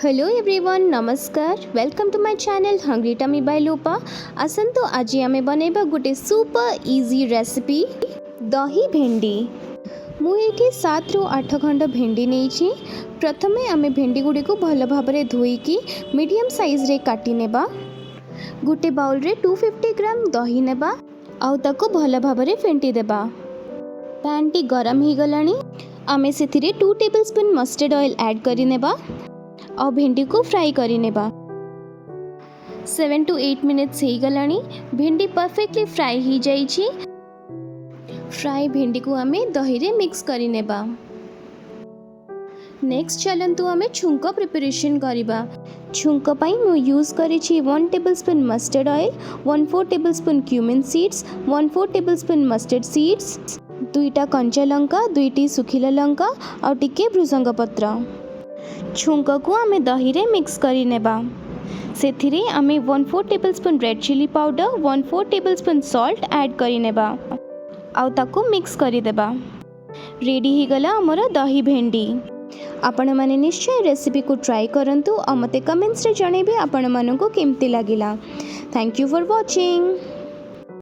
Hello everyone, नमस्कार। Welcome to my channel hungry tummy by Lopa. आसंतु आज आमे बनेबा गोटे सुपर इजी रेसिपी दही भेंडी। मु एठी 7 रु 8 खंड भेंडी नेछि। प्रथमे आमे भेंडी गुडी को भल भाबरे धोईकी मीडियम साइज रे काटी नेबा। गोटे बाउल रे 250 ग्राम दही नेबा आउ ताको भल भाबरे फेंटी देबा। पैन टी गरम ही गलानी। आमे सेथिरे 2 टेबलस्पून मस्टर्ड ऑयल ऐड करि नेबा और भेंडी को फ्राई करि नेबा। 7 to 8 मिनट्स ही गलानी। भेंडी परफेक्टली फ्राई ही जाइछि। फ्राई भेंडी को आमे दही रे मिक्स करि नेबा। नेक्स्ट चलंतु आमे छुंक प्रिपरेशन करिबा। छुंक पई मु यूज करिछि 1 tablespoon mustard oil, 1/4 tablespoon cumin seeds, 1/4 tablespoon mustard seeds, 2टा कंचा लंका, 2टी सुखिला लंका और टिके भृसंग पत्र। छुंक को आमे दही रे मिक्स करि नेबा। सेथिरे आमे 1/4 tablespoon red chilli powder, 1/4 tablespoon salt add करि नेबा आउ ताको मिक्स करि देबा। रेडी ही गला हमर दही भेंडी। आपण माने निश्चय रेसिपी को ट्राई करंतु और मते कमेंट्स रे जणेबे आपण मानको केमती लागिला। Thank you for watching.